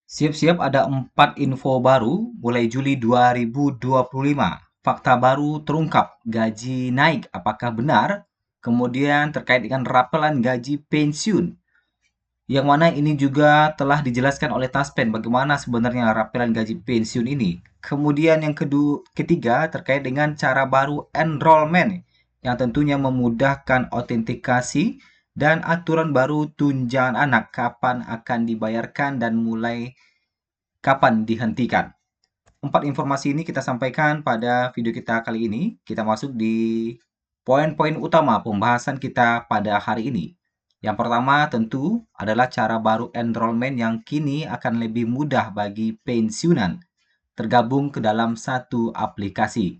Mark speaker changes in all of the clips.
Speaker 1: Siap-siap ada 4 info baru mulai Juli 2025. Fakta baru terungkap, gaji naik. Apakah benar? Kemudian terkait dengan rapelan gaji pensiun. Yang mana ini juga telah dijelaskan oleh Taspen bagaimana sebenarnya rapelan gaji pensiun ini. Kemudian yang ketiga terkait dengan cara baru enrollment yang tentunya memudahkan autentikasi dan aturan baru tunjangan anak kapan akan dibayarkan dan mulai kapan dihentikan. 4 informasi ini kita sampaikan pada video kita kali ini. Kita masuk di poin-poin utama pembahasan kita pada hari ini. Yang pertama tentu adalah cara baru enrollment yang kini akan lebih mudah bagi pensiunan tergabung ke dalam satu aplikasi.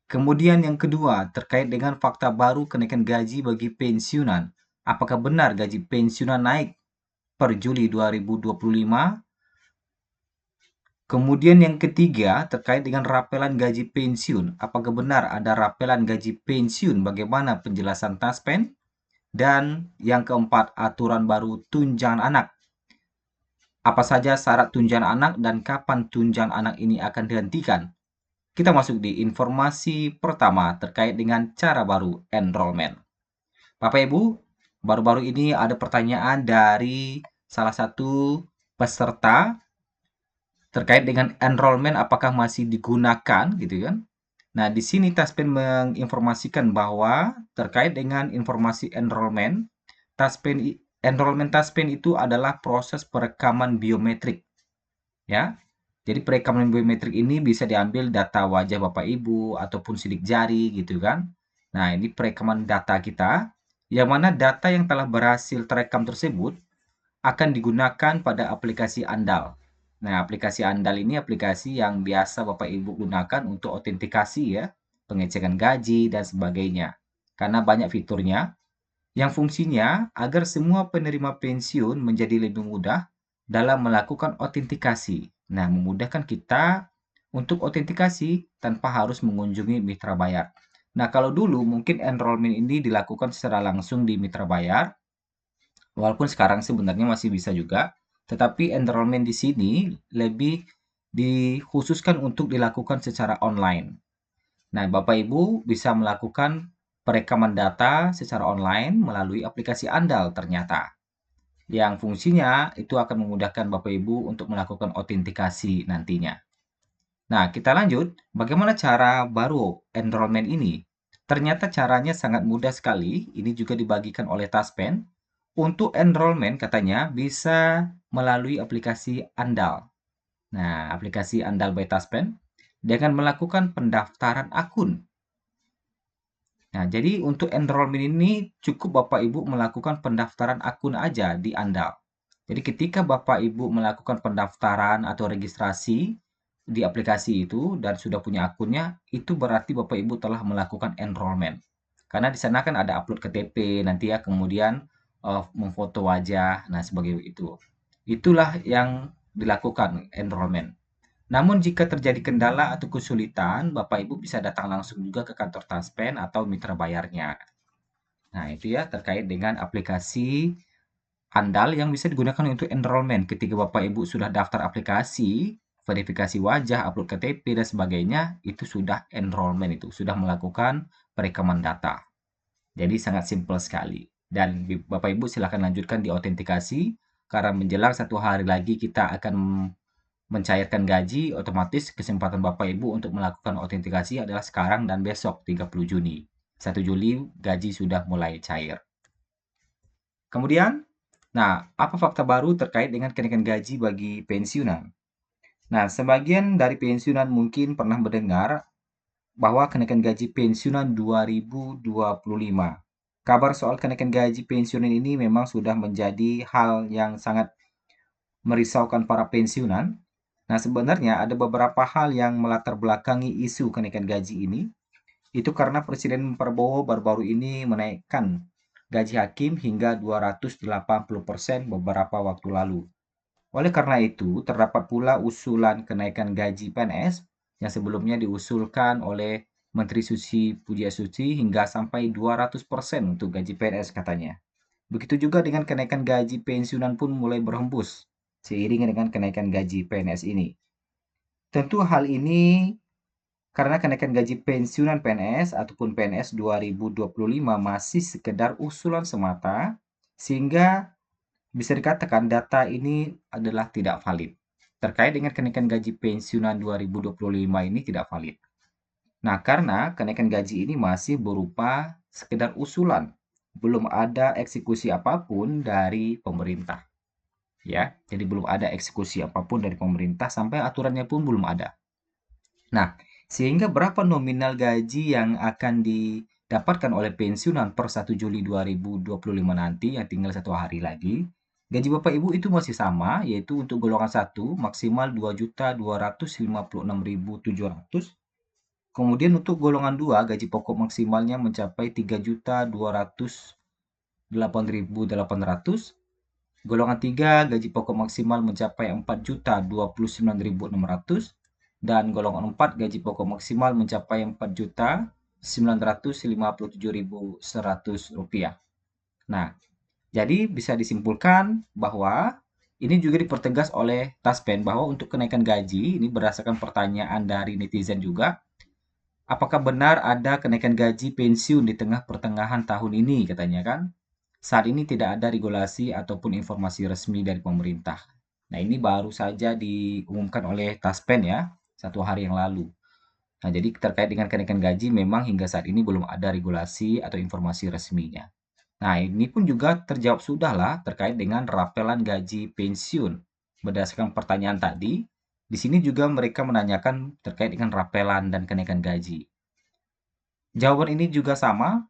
Speaker 1: Kemudian yang kedua terkait dengan fakta baru kenaikan gaji bagi pensiunan. Apakah benar gaji pensiunan naik per Juli 2025? Kemudian yang ketiga, terkait dengan rapelan gaji pensiun. Apakah benar ada rapelan gaji pensiun? Bagaimana penjelasan Taspen? Dan yang keempat, aturan baru tunjangan anak. Apa saja syarat tunjangan anak dan kapan tunjangan anak ini akan dihentikan? Kita masuk di informasi pertama terkait dengan cara baru enrollment. Bapak Ibu, baru-baru ini ada pertanyaan dari salah satu peserta terkait dengan enrollment apakah masih digunakan gitu kan. Nah, di sini Taspen menginformasikan bahwa terkait dengan informasi enrollment, enrollment Taspen itu adalah proses perekaman biometrik ya. Jadi perekaman biometrik ini bisa diambil data wajah Bapak Ibu ataupun sidik jari gitu kan. Nah, ini perekaman data kita yang mana data yang telah berhasil terekam tersebut akan digunakan pada aplikasi andal. Nah, aplikasi andal ini aplikasi yang biasa Bapak Ibu gunakan untuk autentikasi ya, pengecekan gaji dan sebagainya. Karena banyak fiturnya yang fungsinya agar semua penerima pensiun menjadi lebih mudah dalam melakukan autentikasi. Nah, memudahkan kita untuk autentikasi tanpa harus mengunjungi mitra bayar. Nah, kalau dulu mungkin enrollment ini dilakukan secara langsung di mitra bayar, walaupun sekarang sebenarnya masih bisa juga, tetapi enrollment di sini lebih dikhususkan untuk dilakukan secara online. Nah, Bapak Ibu bisa melakukan perekaman data secara online melalui aplikasi andal ternyata. Yang fungsinya itu akan memudahkan Bapak Ibu untuk melakukan autentikasi nantinya. Nah, kita lanjut. Bagaimana cara baru enrollment ini? Ternyata caranya sangat mudah sekali. Ini juga dibagikan oleh Taspen. Untuk enrollment katanya bisa melalui aplikasi Andal. Nah, aplikasi Andal by Taspen dengan melakukan pendaftaran akun. Nah, jadi untuk enrollment ini cukup Bapak Ibu melakukan pendaftaran akun aja di Andal. Jadi ketika Bapak Ibu melakukan pendaftaran atau registrasi di aplikasi itu dan sudah punya akunnya, itu berarti Bapak Ibu telah melakukan enrollment. Karena di sana kan ada upload KTP nanti ya, kemudian memfoto wajah, nah sebagai itu. Itulah yang dilakukan enrollment. Namun jika terjadi kendala atau kesulitan, Bapak Ibu bisa datang langsung juga ke kantor Taspen atau mitra bayarnya. Nah, itu ya terkait dengan aplikasi andal yang bisa digunakan untuk enrollment. Ketika Bapak Ibu sudah daftar aplikasi, verifikasi wajah, upload KTP dan sebagainya, itu sudah enrollment itu, sudah melakukan perekaman data. Jadi sangat simpel sekali. Dan Bapak Ibu silahkan lanjutkan di autentikasi karena menjelang 1 hari lagi kita akan mencairkan gaji, otomatis kesempatan Bapak Ibu untuk melakukan autentikasi adalah sekarang dan besok 30 Juni. 1 Juli gaji sudah mulai cair. Kemudian, nah, apa fakta baru terkait dengan kenaikan gaji bagi pensiunan? Nah, sebagian dari pensiunan mungkin pernah mendengar bahwa kenaikan gaji pensiunan 2025. Kabar soal kenaikan gaji pensiunan ini memang sudah menjadi hal yang sangat merisaukan para pensiunan. Nah, sebenarnya ada beberapa hal yang melatar belakangi isu kenaikan gaji ini. Itu karena Presiden Prabowo baru-baru ini menaikkan gaji hakim hingga 280% beberapa waktu lalu. Oleh karena itu, terdapat pula usulan kenaikan gaji PNS yang sebelumnya diusulkan oleh Menteri Susi Pujiastuti hingga sampai 200% untuk gaji PNS katanya. Begitu juga dengan kenaikan gaji pensiunan pun mulai berhembus. seiring dengan kenaikan gaji PNS ini. Tentu hal ini karena kenaikan gaji pensiunan PNS ataupun PNS 2025 masih sekedar usulan semata, sehingga bisa dikatakan data ini adalah tidak valid. Terkait dengan kenaikan gaji pensiunan 2025 ini tidak valid. Nah, karena kenaikan gaji ini masih berupa sekedar usulan, belum ada eksekusi apapun dari pemerintah. Ya, jadi belum ada eksekusi apapun dari pemerintah sampai aturannya pun belum ada. Nah, sehingga berapa nominal gaji yang akan didapatkan oleh pensiunan per 1 Juli 2025 nanti, yang tinggal 1 hari lagi, gaji Bapak Ibu itu masih sama, yaitu untuk golongan 1 maksimal 2.256.700. Kemudian untuk golongan 2 gaji pokok maksimalnya mencapai 3.208.800. Golongan 3 gaji pokok maksimal mencapai 4.029.600. Dan golongan 4 gaji pokok maksimal mencapai 4.957.100 rupiah. Nah, jadi bisa disimpulkan bahwa ini juga dipertegas oleh Taspen bahwa untuk kenaikan gaji ini berdasarkan pertanyaan dari netizen juga, apakah benar ada kenaikan gaji pensiun di tengah pertengahan tahun ini katanya kan? Saat ini tidak ada regulasi ataupun informasi resmi dari pemerintah. Nah, ini baru saja diumumkan oleh Taspen ya, 1 hari yang lalu. Nah, jadi terkait dengan kenaikan gaji memang hingga saat ini belum ada regulasi atau informasi resminya. Nah, ini pun juga terjawab sudah lah terkait dengan rapelan gaji pensiun. Berdasarkan pertanyaan tadi, di sini juga mereka menanyakan terkait dengan rapelan dan kenaikan gaji. Jawaban ini juga sama,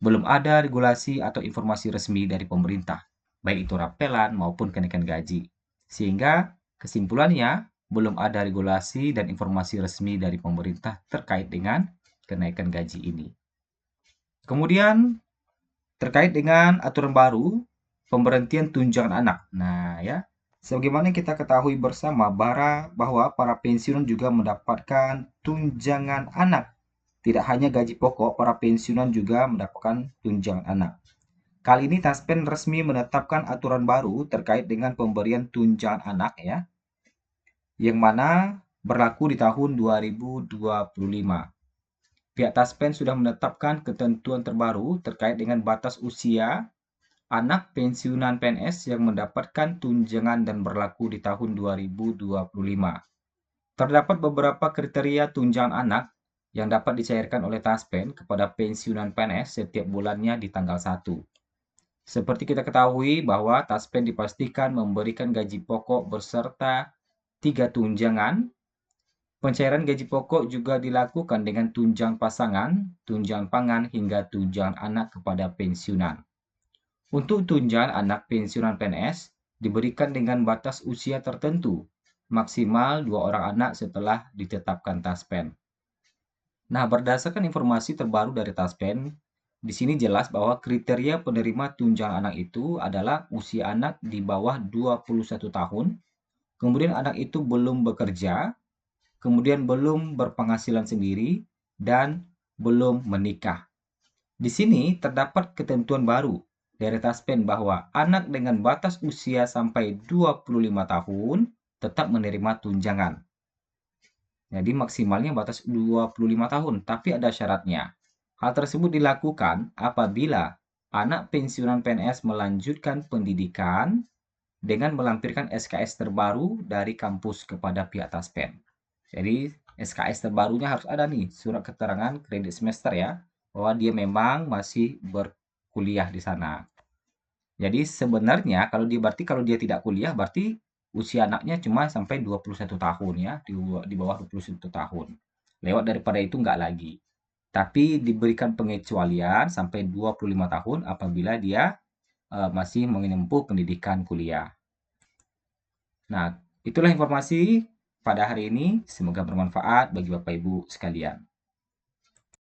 Speaker 1: belum ada regulasi atau informasi resmi dari pemerintah, baik itu rapelan maupun kenaikan gaji. Sehingga kesimpulannya, belum ada regulasi dan informasi resmi dari pemerintah terkait dengan kenaikan gaji ini. Kemudian, terkait dengan aturan baru, pemberhentian tunjangan anak. Nah, ya, sebagaimana kita ketahui bersama bahwa para pensiunan juga mendapatkan tunjangan anak. Tidak hanya gaji pokok, para pensiunan juga mendapatkan tunjangan anak. Kali ini Taspen resmi menetapkan aturan baru terkait dengan pemberian tunjangan anak ya, yang mana berlaku di tahun 2025. Pihak Taspen sudah menetapkan ketentuan terbaru terkait dengan batas usia anak pensiunan PNS yang mendapatkan tunjangan dan berlaku di tahun 2025. Terdapat beberapa kriteria tunjangan anak yang dapat dicairkan oleh Taspen kepada pensiunan PNS setiap bulannya di tanggal 1. Seperti kita ketahui bahwa Taspen dipastikan memberikan gaji pokok beserta 3 tunjangan. Pencairan gaji pokok juga dilakukan dengan tunjangan pasangan, tunjangan pangan, hingga tunjangan anak kepada pensiunan. Untuk tunjangan anak pensiunan PNS diberikan dengan batas usia tertentu, maksimal 2 orang anak setelah ditetapkan Taspen. Nah, berdasarkan informasi terbaru dari Taspen, di sini jelas bahwa kriteria penerima tunjangan anak itu adalah usia anak di bawah 21 tahun, kemudian anak itu belum bekerja, kemudian belum berpenghasilan sendiri, dan belum menikah. Di sini terdapat ketentuan baru dari Taspen bahwa anak dengan batas usia sampai 25 tahun tetap menerima tunjangan. Jadi maksimalnya batas 25 tahun, tapi ada syaratnya. Hal tersebut dilakukan apabila anak pensiunan PNS melanjutkan pendidikan dengan melampirkan SKS terbaru dari kampus kepada pihak Taspen. Jadi SKS terbarunya harus ada nih, surat keterangan kredit semester ya, bahwa dia memang masih berkuliah di sana. Jadi sebenarnya kalau dia tidak kuliah berarti usia anaknya cuma sampai 21 tahun ya, di bawah 21 tahun. Lewat daripada itu enggak lagi. Tapi diberikan pengecualian sampai 25 tahun apabila dia masih menempuh pendidikan kuliah. Nah, itulah informasi pada hari ini. Semoga bermanfaat bagi Bapak Ibu sekalian.